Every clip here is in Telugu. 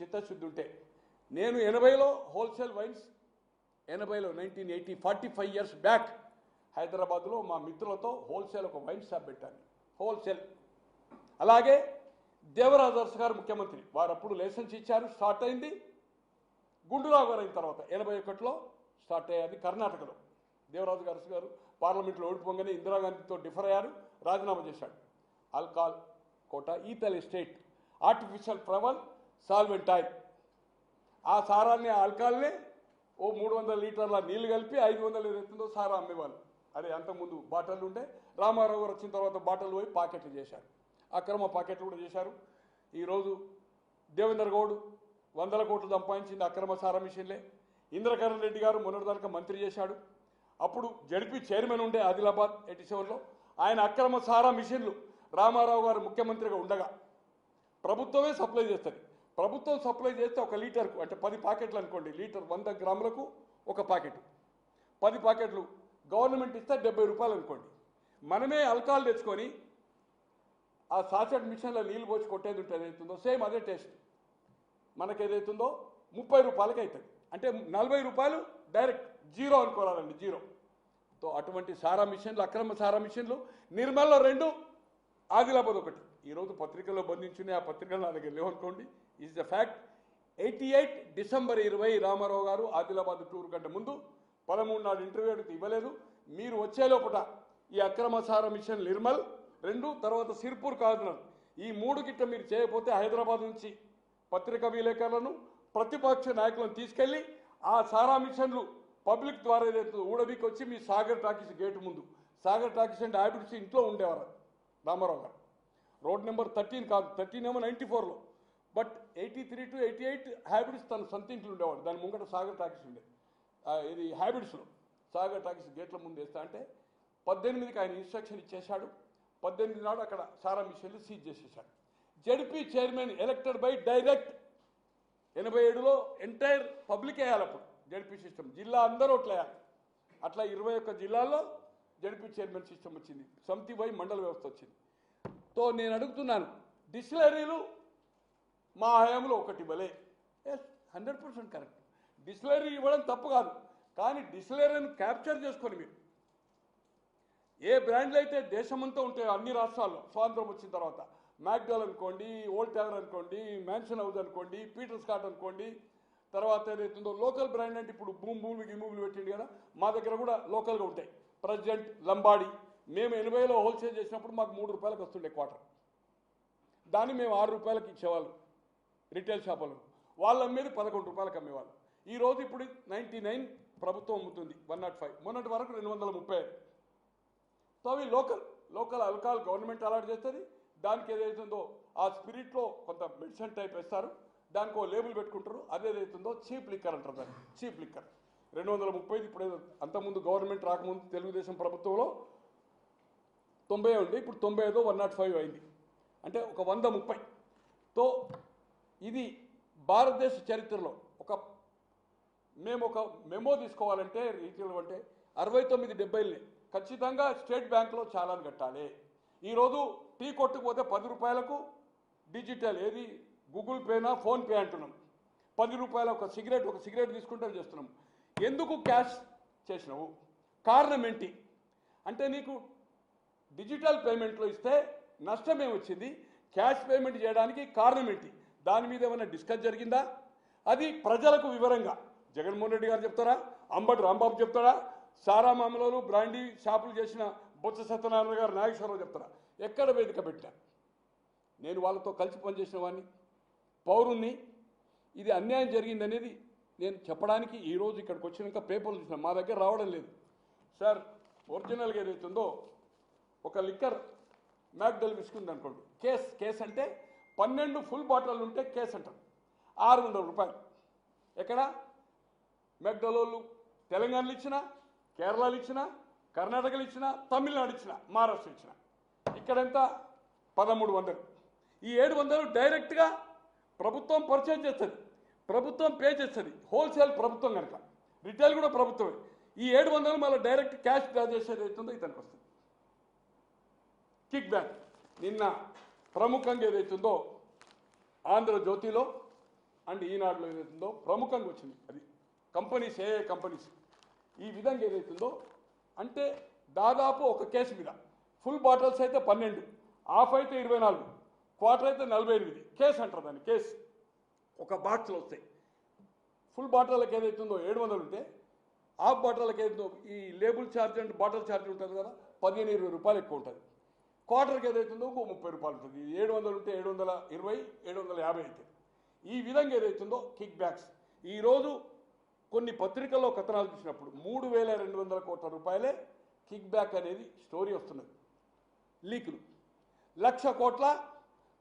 చిత్తశుద్ధి ఉంటే నేను 80లో హోల్సేల్ వైన్స్ 80లో 1980 45 ఇయర్స్ బ్యాక్ హైదరాబాద్లో మా మిత్రులతో హోల్సేల్ ఒక వైన్ షాప్ పెట్టాను హోల్సేల్. అలాగే దేవరాజర్స్ గారు ముఖ్యమంత్రి వారు అప్పుడు లైసెన్స్ ఇచ్చారు, స్టార్ట్ అయింది. గుండూరావు గారు అయిన తర్వాత 81లో స్టార్ట్ అయ్యేది కర్ణాటకలో. దేవరాజు గారు పార్లమెంట్లో ఓడిపోగానే ఇందిరాగాంధీతో డిఫర్ అయ్యారు, రాజీనామా చేశాడు. ఆల్కహాల్ కోట, ethyl acetate, artificial flower, solvent oil. ఆ సారాన్ని ఆల్కహాల్ని ఓ 300 లీటర్ల నీళ్లు కలిపి 500 ఎత్తుందో సారా అమ్మేవాళ్ళు. అదే అంతకుముందు బాటలు ఉంటే రామారావు గారు వచ్చిన తర్వాత బాటలు పోయి పాకెట్లు చేశారు, అక్రమ పాకెట్లు కూడా చేశారు. ఈరోజు దేవేందర్ గౌడ్ 100 కోట్లు సంపాదించింది అక్రమ సారా మిషన్లే. ఇంద్రకరణ్ రెడ్డి గారు మొన్నటిదాకా మంత్రి చేశాడు, అప్పుడు జడ్పీ చైర్మన్ ఉండే ఆదిలాబాద్ 87లో. ఆయన అక్రమ సారా మిషన్లు రామారావు గారు ముఖ్యమంత్రిగా ఉండగా ప్రభుత్వమే సప్లై చేస్తుంది. ప్రభుత్వం సప్లై చేస్తే ఒక లీటర్కు అంటే 10 ప్యాకెట్లు అనుకోండి, లీటర్ 100 గ్రాములకు ఒక ప్యాకెట్, 10 ప్యాకెట్లు గవర్నమెంట్ ఇస్తే 70 రూపాయలు అనుకోండి. మనమే ఆల్కహాల్ తెచ్చుకొని ఆ సాచెట్ మిషన్లో నీళ్ళు పోసి కొట్టేది ఉంటుంది ఏదైతుందో సేమ్ అదే టేస్ట్ మనకు ఏదైతుందో 30 రూపాయలకి అవుతుంది. అంటే 40 రూపాయలు డైరెక్ట్ జీరో అనుకోవాలండి, జీరో. తో అటువంటి సారా మిషన్లు, అక్రమ సారా మిషన్లు నిర్మల్లో 2, ఆదిలాబాద్ 1. ఈరోజు పత్రికల్లో బంధించునే ఆ పత్రికలు నా దగ్గర లేవనుకోండి, is the fact. 88 December 20 Rama Rao గారు ఆదిలాబాద్ టూర్ కంటే ముందు 13 నాడు ఇంటర్వ్యూ అడిగితే ఇవ్వలేదు. మీరు వచ్చే లోపల ఈ అక్రమ సారా మిషన్ నిర్మల్ 2, తర్వాత సిర్పూర్ కాదున్నారు, ఈ 3 గిట్ట మీరు చేయకపోతే హైదరాబాద్ నుంచి పత్రికా విలేకరులను, ప్రతిపక్ష నాయకులను తీసుకెళ్లి ఆ సారా మిషన్లు పబ్లిక్ ద్వారా ఏదైతే ఊడబీకి వచ్చి మీ సాగర్ టాకీస్ గేటు ముందు, సాగర్ టాకీస్ అంటే హ్యాబిట్స్ ఇంట్లో ఉండేవారు రామారావు గారు. రోడ్ నెంబర్ 13 కాదు, 13 ఏమో 94లో, బట్ 83 to 88 హ్యాబిట్స్ తన సొంత ఇంట్లో ఉండేవాడు. దాని ముంగట సాగర్ టాకీస్ ఉండే, ఇది హ్యాబిట్స్లో సాగర్ టాకీస్ గేట్ల ముందు వేస్తా అంటే 18కి ఆయన ఇన్స్ట్రక్షన్ ఇచ్చేశాడు. 18 నాడు అక్కడ సారా మిషన్లు సీజ్ చేసేశాడు. ZP chairman elected by direct 87లో ఎంటైర్ పబ్లిక్ వేయాలి అప్పుడు జడ్పీ సిస్టమ్, జిల్లా అందరూ ఓట్లు వేయాలి. అట్లా 21 జిల్లాల్లో జడ్పీ చైర్మన్ సిస్టమ్ వచ్చింది, సమితి వై మండల వ్యవస్థ వచ్చింది. తో నేను అడుగుతున్నాను, డిస్టిలరీలు మా హయాంలో ఒకటి ఇవ్వలే, 100% కరెక్ట్. డిస్టిలరీ ఇవ్వడం తప్పు కాదు, కానీ డిస్టిలరీని క్యాప్చర్ చేసుకొని మీరు ఏ బ్రాండ్లు అయితే దేశమంతా ఉంటాయో అన్ని రాష్ట్రాల్లో స్వాతంత్రం వచ్చిన తర్వాత, మ్యాక్డోల్ అనుకోండి, ఓల్డ్ టవర్ అనుకోండి, మ్యాన్షన్ హౌస్ అనుకోండి, పీటర్ స్కాట్ అనుకోండి, తర్వాత ఏదైతుందో లోకల్ బ్రాండ్ అంటే ఇప్పుడు భూములు గిమూములు పెట్టింది కదా, మా దగ్గర కూడా లోకల్గా ఉంటాయి. ప్రెసిడెంట్, లంబాడి. మేము 80లో హోల్సేల్ చేసినప్పుడు మాకు 3 రూపాయలకు వస్తుండే క్వార్టర్, దాన్ని మేము 6 రూపాయలకు ఇచ్చేవాళ్ళు రిటైల్ షాపులు, వాళ్ళు అమ్మేది 11 రూపాయలకు అమ్మేవాళ్ళు. ఈరోజు ఇప్పుడు 99 ప్రభుత్వం అమ్ముతుంది, 105, మొన్నటి వరకు 235. సో అవి లోకల్ ఆల్కహాల్ గవర్నమెంట్ అలాట్ చేస్తుంది. దానికి ఏదైతుందో ఆ స్పిరిట్లో కొంత మెడిసిన్ టైప్ వేస్తారు, దానికి ఓ లేబుల్ పెట్టుకుంటారు, అదేదైతుందో చీప్ లిక్కర్ అంటారు దాన్ని, చీప్ లిక్కర్. 230 ఇప్పుడు అంతకుముందు గవర్నమెంట్ రాకముందు తెలుగుదేశం ప్రభుత్వంలో 90 ఉంది, ఇప్పుడు 95 105 అయింది, అంటే ఒక 130. తో ఇది భారతదేశ చరిత్రలో మేము ఒక మెమో తీసుకోవాలంటే రీటైల్ అంటే 69-70 ఖచ్చితంగా స్టేట్ బ్యాంకులో చాలాను కట్టాలి. ఈరోజు టీ కొట్టుకుపోతే 10 రూపాయలకు డిజిటల్ ఏది గూగుల్ పేనా ఫోన్పే అంటున్నాం, 10 రూపాయల ఒక సిగరెట్ తీసుకుంటే చేస్తున్నాం. ఎందుకు క్యాష్ చేసినావు? కారణం ఏంటి అంటే నీకు డిజిటల్ పేమెంట్లో ఇస్తే నష్టం ఏమొచ్చింది, క్యాష్ పేమెంట్ చేయడానికి కారణం ఏంటి, దాని మీద ఏమైనా డిస్కస్ జరిగిందా? అది ప్రజలకు వివరంగా జగన్మోహన్ రెడ్డి గారు చెప్తారా, అంబటి రాంబాబు చెప్తారా, సారా మామూలు బ్రాండీ షాపులు చేసిన బొత్స సత్యనారాయణ గారు, నాగేశ్వరరావు చెప్తారా? ఎక్కడ వేదిక పెట్టా? నేను వాళ్ళతో కలిసి పనిచేసిన వాడిని, పౌరుణ్ణి. ఇది అన్యాయం జరిగిందనేది నేను చెప్పడానికి ఈరోజు ఇక్కడికి వచ్చినాక పేపర్లు చూసిన, మా దగ్గర రావడం లేదు సార్. ఒరిజినల్గా ఏదైతుందో ఒక లిక్కర్ మ్యాక్డల్ విసుకుంది అనుకోండి, కేస్ అంటే 12 ఫుల్ బాటిల్ ఉంటే కేస్ అంటారు, 600 రూపాయలు. ఎక్కడ మెక్డోలోళ్ళు తెలంగాణలో ఇచ్చినా, కేరళలో ఇచ్చినా, కర్ణాటకలో ఇచ్చినా, తమిళనాడు ఇచ్చినా, మహారాష్ట్ర ఇచ్చినా, ఇక్కడంతా 1300. ఈ 700 డైరెక్ట్గా ప్రభుత్వం పర్చేజ్ చేస్తుంది, ప్రభుత్వం పే చేస్తుంది, హోల్సేల్ ప్రభుత్వం కనుక, రిటైల్ కూడా ప్రభుత్వమే. ఈ 700 మళ్ళీ డైరెక్ట్ క్యాష్ డ్రా చేసేది అవుతుందో ఇతనికి వస్తుంది కిక్ బ్యాక్. నిన్న ప్రముఖంగా ఏదైతుందో ఆంధ్రజ్యోతిలో అండ్ ఈనాడులో ఏదైతుందో ప్రముఖంగా వచ్చింది. అది కంపెనీస్ ఏ కంపెనీస్ ఈ విధంగా ఏదైతుందో అంటే దాదాపు ఒక కేసు మీద ఫుల్ బాటిల్స్ అయితే 12, హాఫ్ అయితే 24, క్వార్టర్ అయితే 48 కేసు అంటారు దాన్ని. కేసు ఒక బాక్స్లో వస్తాయి. ఫుల్ బాటిల్కి ఏదైతుందో 700 ఉంటే హాఫ్ బాటిల్కి ఏదైతుందో ఈ label charge and bottle charge ఉంటుంది కదా, 15-20 రూపాయలు ఎక్కువ ఉంటుంది. క్వార్టర్కి ఏదైతుందో ఇంకో 30 రూపాయలు ఉంటుంది. 700 ఉంటే 720, 750 అవుతుంది. ఈ విధంగా ఏదైతుందో కిక్ బ్యాక్స్ ఈరోజు కొన్ని పత్రికల్లో కథనాలు చూసినప్పుడు 3,200 కోట్ల రూపాయలే కిక్ బ్యాక్ అనేది స్టోరీ వస్తున్నది. లీకులు 1,00,000 కోట్ల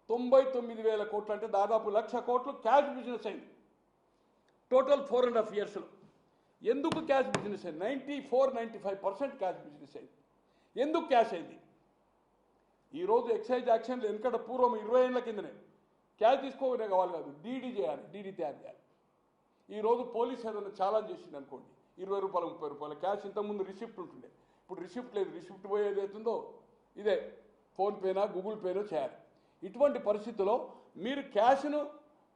99,000 కోట్లు అంటే దాదాపు 1,00,000 కోట్లు క్యాష్ బిజినెస్ అయింది టోటల్ 4.5 yearsలో. ఎందుకు క్యాష్ బిజినెస్ అయింది? 94-95% క్యాష్ బిజినెస్ అయింది. ఎందుకు క్యాష్ అయింది? ఈరోజు ఎక్సైజ్ యాక్షన్లు ఎందుకంటే పూర్వం 20 ఏళ్ల కిందనే క్యాష్ తీసుకోవనే కావాలి కాదు, డీడీ చేయాలి, డీడీ తయారు చేయాలి. ఈరోజు పోలీస్ ఏదైనా ఛాలెంజ్ చేసింది అనుకోండి, 20 రూపాయలు 30 రూపాయలు క్యాష్. ఇంతకుముందు రిసిప్ట్ ఉంటుండే, ఇప్పుడు రిసిప్ట్ లేదు. రిసిప్ట్ పోయేది అవుతుందో ఇదే ఫోన్పేనా గూగుల్ పేనో చేయాలి. ఇటువంటి పరిస్థితుల్లో మీరు క్యాష్ను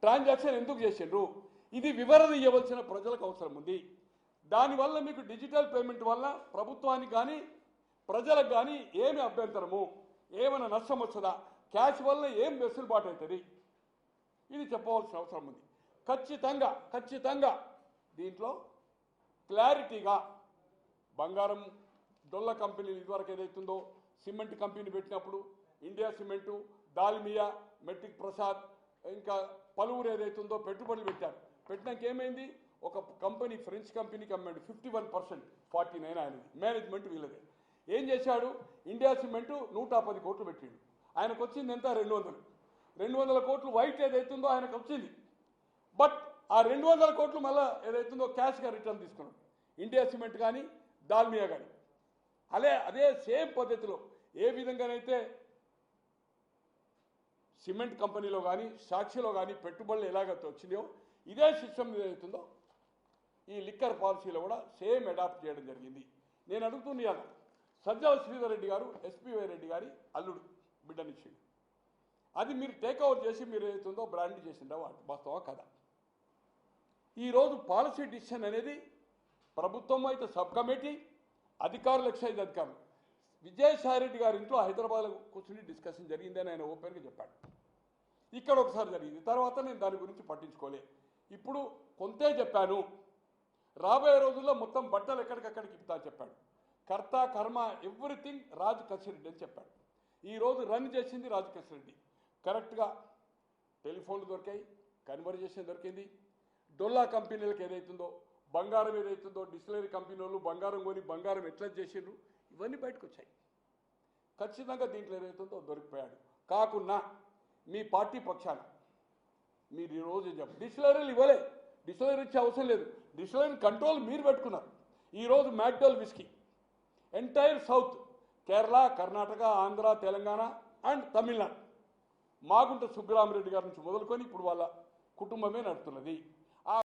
ట్రాన్సాక్షన్ ఎందుకు చేసిండ్రు? ఇది వివరణ ఇవ్వవలసిన ప్రజలకు అవసరం ఉంది. దానివల్ల మీకు డిజిటల్ పేమెంట్ వల్ల ప్రభుత్వానికి కానీ ప్రజలకు కానీ ఏమి అభ్యంతరము, ఏమైనా నష్టం వస్తుందా, క్యాష్ వల్ల ఏం వెసులుబాటు అవుతుంది, ఇది చెప్పవలసిన అవసరం ఉంది. ఖచ్చితంగా దీంట్లో క్లారిటీగా బంగారం డొల్ల కంపెనీలు ఇదివరకు ఏదైతుందో సిమెంట్ కంపెనీ పెట్టినప్పుడు India cement, Dalmia, metric Prasad ఇంకా పలువురు ఏదైతుందో పెట్టుబడులు పెట్టారు. పెట్టినాక ఏమైంది? ఒక కంపెనీ ఫ్రెంచ్ కంపెనీకి అమ్మాడు 51%, 49 ఆయనది, మేనేజ్మెంట్ వీళ్ళదే. ఏం చేశాడు? ఇండియా సిమెంటు 110 కోట్లు పెట్టిండు. ఆయనకు వచ్చింది ఎంత? 200 కోట్లు వైట్ ఏదైతుందో ఆయనకు వచ్చింది. బట్ ఆ 200 కోట్లు మళ్ళీ ఏదైతుందో క్యాష్గా రిటర్న్ తీసుకున్నాడు ఇండియా సిమెంట్ కానీ దాల్మియా కానీ. అదే సేమ్ పద్ధతిలో ఏ విధంగానైతే సిమెంట్ కంపెనీలో కానీ సాక్షిలో కానీ పెట్టుబడులు ఎలాగైతే వచ్చినాయో ఇదే సిస్టమ్ ఏదైతుందో ఈ లిక్కర్ పాలసీలో కూడా సేమ్ అడాప్ట్ చేయడం జరిగింది. నేను అడుగుతున్నాను, సజ్జల శ్రీధర్ రెడ్డి గారు ఎస్పీవై రెడ్డి గారి అల్లుడు బిడ్డనిచ్చిండు. అది మీరు టేక్ ఓవర్ చేసి మీరు ఏదైతుందో బ్రాండ్ చేసిండ్రా వాస్తవా కదా? ఈరోజు పాలసీ డిసిషన్ అనేది ప్రభుత్వం అయితే సబ్ కమిటీ, అధికారులు ఎక్సైజ్ అధికారులు. విజయసాయిరెడ్డి గారి ఇంట్లో హైదరాబాద్లో కూర్చుని డిస్కషన్ జరిగిందని ఆయన ఓపెన్గా చెప్పాడు. ఇక్కడ ఒకసారి జరిగింది, తర్వాత నేను దాని గురించి పట్టించుకోలే. ఇప్పుడు కొంతే చెప్పాను, రాబోయే రోజుల్లో మొత్తం బట్టలు ఎక్కడికక్కడికి ఇప్పుతా చెప్పాడు. కర్త కర్మ ఎవ్రీథింగ్ రాజ్ కసిరెడ్డి అని చెప్పాడు. ఈరోజు రన్ చేసింది రాజ్ కసిరెడ్డి. కరెక్ట్గా టెలిఫోన్లు దొరికాయి, కన్వర్జేషన్ దొరికింది. డొల్లా కంపెనీలకు ఏదైతుందో బంగారం ఏదైతుందో డిస్టిలరీ కంపెనీ వాళ్ళు బంగారం కొని బంగారం ఎట్లా చేసిండ్రు ఇవన్నీ బయటకు వచ్చాయి. ఖచ్చితంగా దీంట్లో ఏదైతుందో దొరికిపోయాడు. కాకున్నా మీ పార్టీ పక్షాన మీరు ఈరోజు డిస్టిలరీలు ఇవ్వలే, డిస్టిలరీ ఇచ్చే అవసరం లేదు. డిస్టిలరీ కంట్రోల్ మీరు పెట్టుకున్నారు. ఈరోజు McDowell whisky entire south, Kerala, Karnataka, Andhra, Telangana and Tamil Nadu, Magunta Subbarama Reddy గారి నుంచి మొదలుకొని ఇప్పుడు వాళ్ళ కుటుంబమే నడుతున్నది.